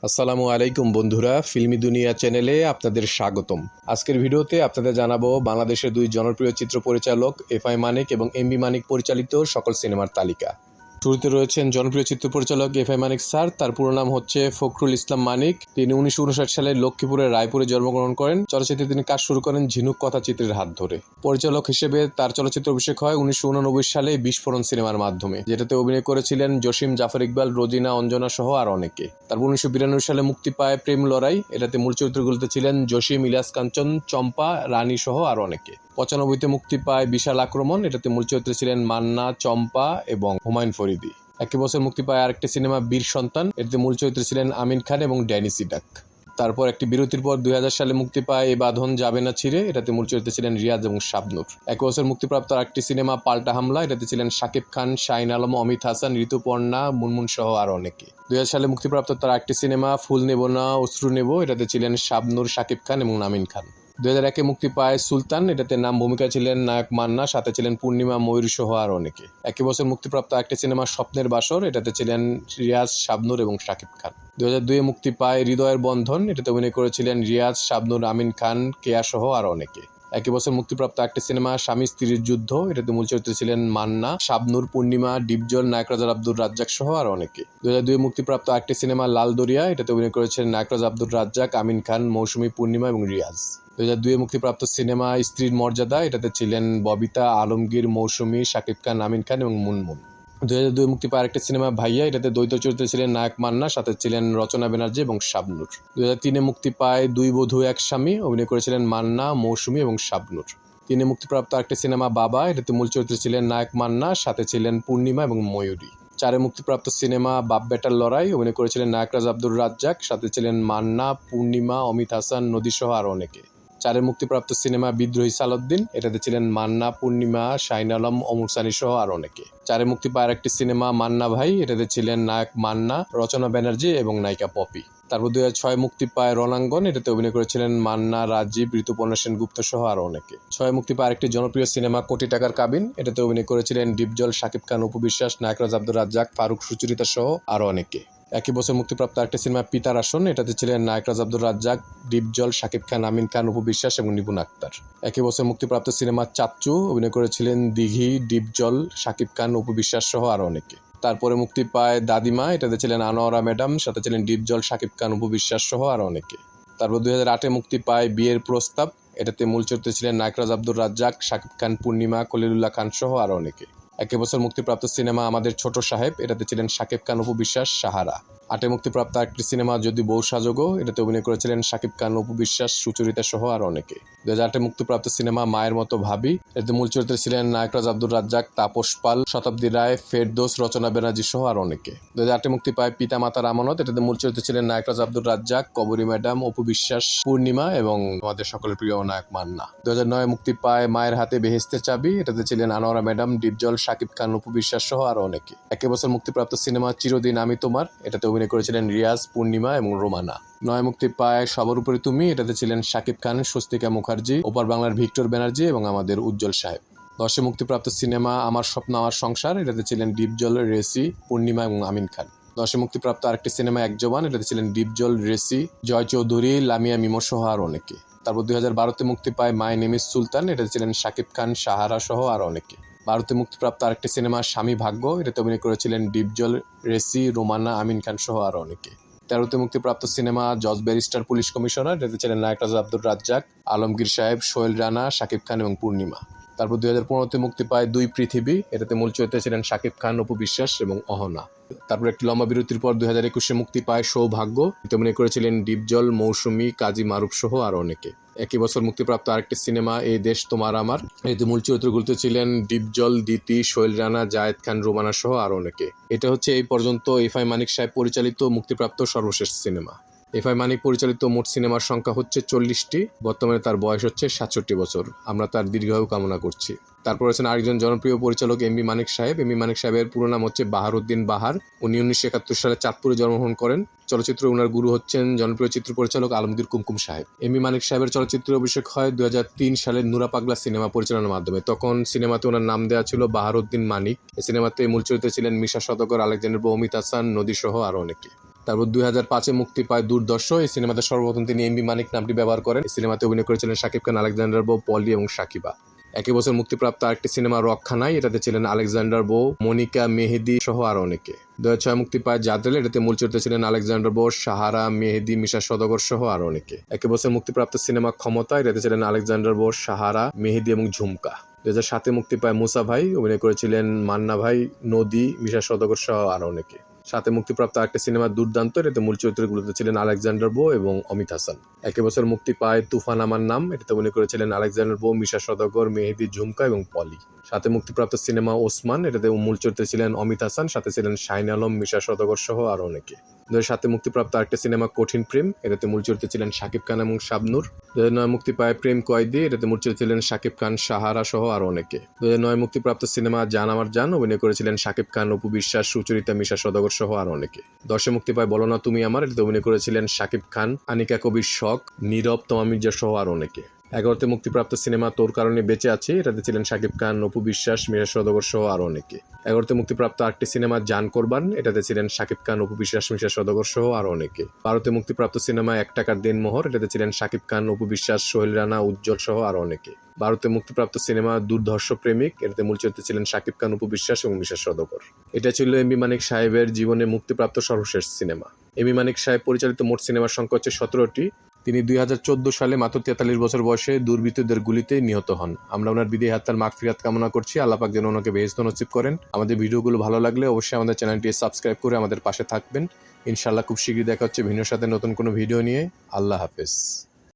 আসসালামু আলাইকুম বন্ধুরা, ফিল্মি দুনিয়া চ্যানেলে আপনাদের স্বাগতম। আজকের ভিডিওতে আপনাদের জানাবো বাংলাদেশের দুই জনপ্রিয় চিত্র পরিচালক এফআই মানিক এবং এমবি মানিক পরিচালিত সকল সিনেমার তালিকা। শুরুতে রয়েছেন জনপ্রিয় চিত্র পরিচালক এফআই মানিক স্যার। তার পুরো নাম হচ্ছে ফখরুল ইসলাম মানিক। তিনি 1959 সালে লক্ষ্মীপুরের রায়পুরে জন্মগ্রহণ করেন। চলচ্চিত্রে তিনি কাজ শুরু করেন ঝিনুক কথাচিত্রের হাত ধরে। পরিচালক হিসেবে তার চলচ্চিত্র অভিষেক হয় 1989 সালে বিস্ফোরণ সিনেমার মাধ্যমে, যেটাতে অভিনয় করেছিলেন জসিম, জাফর ইকবাল, রোজিনা, অঞ্জনা সহ আর অনেকে। তারপর 1992 সালে মুক্তি পায় প্রেম লড়াই। এটাতে মূল চরিত্রগুলোতে ছিলেন জসিম, ইলিয়াস কাঞ্চন, চম্পা, রানী সহ আর অনেকে। 95-তে মুক্তি পায় বিশাল আক্রমণ। এটাতে মূল চরিত্রে ছিলেন মান্না, চম্পা এবং হুমায়ুন ফরিদি। একই বছর মুক্তি পায় আরেকটি সিনেমা বীর সন্তান। এতে মূল চরিত্রে ছিলেন আমিন খান এবং ড্যানি সিডাক। তারপর একটি বিরতির পর 2000 সালে মুক্তি পায় এ বাঁধন যাবে না ছিঁড়ে। এটাতে মূল চরিত্রে ছিলেন রিয়াজ এবং শাবনূর। একই বছর মুক্তিপ্রাপ্ত আরেকটি সিনেমা পাল্টা হামলা। এটাতে ছিলেন শাকিব খান, শাহিন আলম, অমিত হাসান, ঋতুপর্ণা, মুনমুন সহ আর অনেকে। 2000 সালে মুক্তিপ্রাপ্ত তার একটি সিনেমা ফুল নেব না অশ্রু নেব। এটাতে ছিলেন শাবনূর, শাকিব খান এবং আমিন খান। 2001-এ মুক্তি পায় সুলতান। এটাতে নাম ভূমিকা ছিলেন নায়ক মান্না, সাথে ছিলেন পূর্ণিমা, ময়ূরী সহ আর অনেকে। একই বছর মুক্তিপ্রাপ্ত একটি সিনেমা স্বপ্নের বাসর। এটাতে ছিলেন রিয়াজ, শাবনূর এবং শাকিব খান। 2002-এ মুক্তি পায় হৃদয়ের বন্ধন। এটাতে অভিনয় করেছিলেন রিয়াজ, শাবনূর, আমিন খান, কেয়া সহ আর অনেকে। একই বছর মুক্তিপ্রাপ্ত একটি সিনেমা স্বামী স্ত্রীর যুদ্ধ। এটাতে মূল চরিত্রে ছিলেন মান্না, শাবনূর, পূর্ণিমা, ডিপজল, নায়করাজ আব্দুর রাজ্জাক সহ আর অনেকে। 2002-এ মুক্তিপ্রাপ্ত একটি সিনেমা লাল দরিয়া। এটাতে অভিনয় করেছেন নায়করাজ আব্দুর রাজ্জাক, আমিন খান, মৌসুমী, পূর্ণিমা এবং রিয়াজ। 2002-এ মুক্তিপ্রাপ্ত সিনেমা স্ত্রীর মর্যাদা। এটাতে ছিলেন ববিতা, আলমগীর, মৌসুমী, শাকিব খান, আমিন খান এবং মুনমুন। 2002-এ মুক্তি পায় আরেকটি সিনেমা ভাইয়া। এটাতে দ্বৈত চরিত্রে ছিলেন নায়ক মান্না, সাথে ছিলেন রচনা ব্যানার্জি এবং শাবনূর। 2003-এ মুক্তি পায় দুই বধূ এক স্বামী। অভিনয় করেছিলেন মান্না, মৌসুমী এবং শাবনূর। 2003-এ মুক্তিপ্রাপ্ত আরেকটি সিনেমা বাবা। এটাতে মূল চরিত্রে ছিলেন নায়ক মান্না, সাথে ছিলেন পূর্ণিমা এবং ময়ূরী। 2004-এ মুক্তিপ্রাপ্ত সিনেমা বাপ বেটার লড়াই। অভিনয় করেছিলেন নায়করাজ আব্দুর রাজ্জাক, সাথে ছিলেন মান্না, পূর্ণিমা, অমিত হাসান, নদী সহ আর অনেকে। 2004-এ মুক্তিপ্রাপ্ত সিনেমা বিদ্রোহী সালাউদ্দিন। এটাতে ছিলেন মান্না, পূর্ণিমা, শাহিন আলম, অমর সানি সহ আর অনেকে। 2004-এ মুক্তি পায় আরেকটি সিনেমা মান্না ভাই। এটাতে ছিলেন নায়ক মান্না, রচনা ব্যানার্জি এবং নায়িকা পপি। তারপর 2006-এ মুক্তি পায় রণাঙ্গন। এটাতে অভিনয় করেছিলেন মান্না, রাজীব, ঋতুপর্ণা সেনগুপ্ত সহ আর অনেকে। 2006-এ মুক্তি পায় আরেকটি জনপ্রিয় সিনেমা কোটি টাকার কাবিন। এটাতে অভিনয় করেছিলেন ডিপজল, শাকিব খান, অপু বিশ্বাস, নায়করাজ আব্দুর রাজ্জাক, ফারুক, সুচরিতা সহ আরও অনেকে। একই বছর মুক্তিপ্রাপ্ত আরেকটি সিনেমা পিতার আসন। এটাতে ছিলেন নায়করাজ আব্দুর রাজ্জাক, ডিপজল, শাকিব খান, আমিন খান, অপু বিশ্বাস এবং নিপুণ আক্তার। একই বছর মুক্তিপ্রাপ্ত সিনেমা চাচ্চু। অভিনয় করেছিলেন দিঘি, ডিপজল, শাকিব খান, অপু বিশ্বাস সহ আরও অনেকে। তারপরে মুক্তি পায় দাদিমা। এটাতে ছিলেন আনোয়ারা ম্যাডাম, সাথে ছিলেন ডিপজল, শাকিব খান, অপু বিশ্বাস সহ আরও অনেকে। তারপর 2008-এ মুক্তি পায় বিয়ের প্রস্তাব। এটাতে মূল চরিত্রে ছিলেন নায়করাজ আব্দুর রাজ্জাক, শাকিব খান, পূর্ণিমা, খলিলুল্লাহ খান সহ আরও অনেকে। একই বছর মুক্তিপ্রাপ্ত সিনেমা আমাদের ছোট সাহেব। এটাতে ছিলেন শাকিব খান, অপু বিশ্বাস, সাহারা। 2008-এ মুক্তিপ্রাপ্ত একটি সিনেমা যদি বউ সাজগো। এটাতে অভিনয় করেছিলেন শাকিব খান, অপু বিশ্বাস, সুচরিতা সহ আর অনেকে। 2008-এ মুক্তিপ্রাপ্ত সিনেমা মায়ের মতো ভাবি। এতে মূল চরিত্রে ছিলেন নায়করাজ আব্দুর রাজ্জাক, তাপস পাল, শতাব্দী রায়, ফেরদৌস, রচনা ব্যানার্জি সহ আর অনেকে। 2008-এ মুক্তি পায় পিতা মাতার আমানত। এটাতে মূল চরিত্রে ছিলেন নায়করাজ আব্দুর রাজ্জাক, কবরী ম্যাডাম, অপু বিশ্বাস, পূর্ণিমা এবং আমাদের সকলের প্রিয় নায়ক মান্না। 2009-এ মুক্তি পায় মায়ের হাতে বেহেশতের চাবি। এটাতে ছিলেন আনোয়ারা ম্যাডাম, ডিপজল, শাকিব খান, অপু বিশ্বাস সহ আরো অনেকে। একই বছর মুক্তিপ্রাপ্ত সিনেমা চিরদিন আমি তোমার। এটাতে অভিনয় করেছিলেন রিয়াজ, পূর্ণিমা এবং রোমানা। 9-এ মুক্তি পায় সবার উপরে তুমি। এটাতে ছিলেন শাকিব খান, স্বস্তিকা মুখার্জি, ওপার বাংলার ভিক্টর ব্যানার্জি এবং আমাদের উজ্জ্বল সাহেব। 10-এ মুক্তিপ্রাপ্ত সিনেমা আমার স্বপ্ন আমার সংসার। এটাতে ছিলেন ডিপজল, রেসি, পূর্ণিমা এবং আমিন খান। 10-এ মুক্তিপ্রাপ্ত আরেকটি সিনেমা এক জওয়ান। এটাতে ছিলেন ডিপজল, রেসি, জয় চৌধুরী, লামিয়া মিমো সহ আর অনেকে। তারপর 2012-তে মুক্তি পায় মাই নেম ইজ সুলতান। এটাতে ছিলেন শাকিব খান, সাহারা সহ আর অনেকে। 12-তে মুক্তিপ্রাপ্ত আরেকটি সিনেমা স্বামী ভাগ্য। এটাতে অভিনয় করেছিলেন ডিপজল, রেসি, রোমানা, আমিন খান সহ আর অনেকে। 13-তে মুক্তিপ্রাপ্ত সিনেমা জজ ব্যারিস্টার পুলিশ কমিশনার। এটাতে ছিলেন নায়করাজ আব্দুর রাজ্জাক, আলমগীর সাহেব, সোহেল রানা, শাকিব খান এবং পূর্ণিমা। তারপর 2015-তে মুক্তি পায় দুই পৃথিবী। এটাতে মূল চরিত্রে ছিলেন শাকিব খান, অপু বিশ্বাস এবং অহনা। তারপর একটি লম্বা বিরতির পর 2021-এ মুক্তি পায় সৌভাগ্য। এতে অভিনয় করেছিলেন ডিপজল, মৌসুমী, কাজী মারুফ সহ আর অনেকে। একই বছর মুক্তিপ্রাপ্ত আরেকটি সিনেমা এই দেশ তোমার আমার। এতে মূল চরিত্রগুলোতে ছিলেন ডিপজল, দিতি, সোহেল রানা, জায়েদ খান, রোমানা সহ আর অনেকে। এটা হচ্ছে এই পর্যন্ত এফআই মানিক সাহেব পরিচালিত মুক্তিপ্রাপ্ত সর্বশেষ সিনেমা। এফআই মানিক পরিচালিত মোট সিনেমার সংখ্যা হচ্ছে 40টি। বর্তমানে তার বয়স হচ্ছে 67 বছর। আমরা তার দীর্ঘায়ু কামনা করছি। তারপর আছেন আরেকজন জনপ্রিয় পরিচালক এমবি মানিক সাহেব। এমবি মানিক সাহেবের পুরো নাম হচ্ছে বাহারউদ্দিন বাহার। উনি 1971 সালে চাঁদপুরে জন্মগ্রহণ করেন। চলচ্চিত্রে ওনার গুরু হচ্ছেন জনপ্রিয় চিত্র পরিচালক আলমগীর কুমকুম সাহেব। এমবি মানিক সাহেবের চলচ্চিত্রে অভিষেক হয় 2003 সালে নুরা পাগলা সিনেমা পরিচালনার মাধ্যমে। তখন সিনেমাতে ওনার নাম দেওয়া ছিল বাহারউদ্দিন মানিক। এই সিনেমাতে মূল চরিত্রে ছিলেন মিশা সওদাগর, আলেকজান্ডার, অমিত হাসান, নদী সহ আরো অনেকে। তারপর 2005-এ মুক্তি পায় দুর্দর্শ। এই সিনেমাতে সর্বপ্রথম তিনি এমবি মানিক নামটি ব্যবহার করেন। এই সিনেমাতে অভিনয় করেছিলেন শাকিব খান, আলেকজান্ডার বউ, পলি এবং সাকিবা। একই বছর মুক্তিপ্রাপ্ত আরেকটি সিনেমা রক্ষা নাই, এটাতে ছিলেন আলেকজান্ডার বউ, মনিকা, মেহেদি সহ আরো অনেকে। 2006 মুক্তি পায় জাদ্রেল, এটাতে মূল চরিত্রে ছিলেন আলেকজান্ডার বউ, সাহারা, মেহেদি, মিশা সওদাগর সহ আরো অনেকে। একই বছর মুক্তিপ্রাপ্ত সিনেমা ক্ষমতা, এটাতে ছিলেন আলেকজান্ডার বউ, সাহারা, মেহেদি এবং ঝুমকা। 2007-এ মুক্তি পায় মুসা ভাই, অভিনয় করেছিলেন মান্না ভাই, নদী, মিশা সওদাগর সহ আরো অনেকে। 2007-এ মুক্তিপ্রাপ্ত আরেকটি সিনেমা দুর্দান্ত, এটাতে মূল চরিত্রগুলোতে ছিলেন আলেকজান্ডার বো এবং অমিত হাসান। একই বছর মুক্তি পায় তুফান আমার নাম, এটাতে অভিনয় করেছিলেন আলেকজান্ডার বো, মিশা সওদাগর, মেহেদি, ঝুমকা এবং পলি। 2007-এ মুক্তিপ্রাপ্ত সিনেমা ওসমান, এটাতে মূল চরিত্রে ছিলেন অমিত হাসান, সাথে ছিলেন শাহিন আলম, মিশা সওদাগর সহ আরো অনেকে। 2007-এ মুক্তিপ্রাপ্ত আরেকটি সিনেমা কঠিন প্রেম, এটাতে মূল চরিত্রে ছিলেন শাকিব খান এবং শাবনূর। 2009 মুক্তি পায় প্রেম কয়েদি, এটাতে মূল চরিত্রে ছিলেন শাকিব খান, সাহারা সহ আরো অনেকে। 2009 মুক্তিপ্রাপ্ত সিনেমা জান আমার জান, অভিনয় করেছিলেন শাকিব খান, অপু বিশ্বাস, সুচরিতা, মিশা সওদাগর সহ আরো অনেকে। 10-এ মুক্তি পায় বলো না তুমি আমার, এটাতে অভিনয় করেছিলেন শাকিব খান, আনিকা কবির শখ, নীরব, তমা মির্জা সহ আরো অনেকে। 11-তে মুক্তিপ্রাপ্ত সিনেমা তোর কারণে বেঁচে আছি, এটাতে ছিলেন শাকিব খান, অপু বিশ্বাস, মিশা সওদাগর সহ আরো অনেকে। 11-তে মুক্তিপ্রাপ্ত আরেকটি সিনেমা জান কোরবান, এটাতে ছিলেন শাকিব খান, অপু বিশ্বাস, মিশা সওদাগর সহ আরো অনেকে। 12-তে মুক্তিপ্রাপ্ত সিনেমা 1 টাকার দিনমোহর, এটাতে ছিলেন শাকিব খান, অপু বিশ্বাস, সোহেল রানা, উজ্জ্বল সহ আরো অনেকে। 12-তে মুক্তিপ্রাপ্ত সিনেমা দুর্ধর্ষ প্রেমিক, এটাতে মূল চরিত্রে ছিলেন শাকিব খান, অপু বিশ্বাস এবং মিশা সওদাগর। এটা ছিল এমবি মানিক সাহেবের জীবনে মুক্তিপ্রাপ্ত সর্বশেষ সিনেমা। এমবি মানিক সাহেব পরিচালিত মোট সিনেমার সংখ্যা হচ্ছে 17টি। তিনি 2014 সালে মাত্র 43 বছর বয়সে দুর্বৃত্তদের গুলিতে নিহত হন। আমরা ওনার বিদেহী আত্মার মাগফিরাত কামনা করছি। আল্লাহ পাক যেন ওনাকে বেহেশত নসিব করেন। আমাদের ভিডিওগুলো ভালো লাগলে অবশ্যই আমাদের চ্যানেলটি সাবস্ক্রাইব করে আমাদের পাশে থাকবেন। ইনশাআল্লাহ খুব শীঘ্রই দেখা হচ্ছে ভিন্নর সাথে নতুন কোনো ভিডিও নিয়ে। আল্লাহ হাফেজ।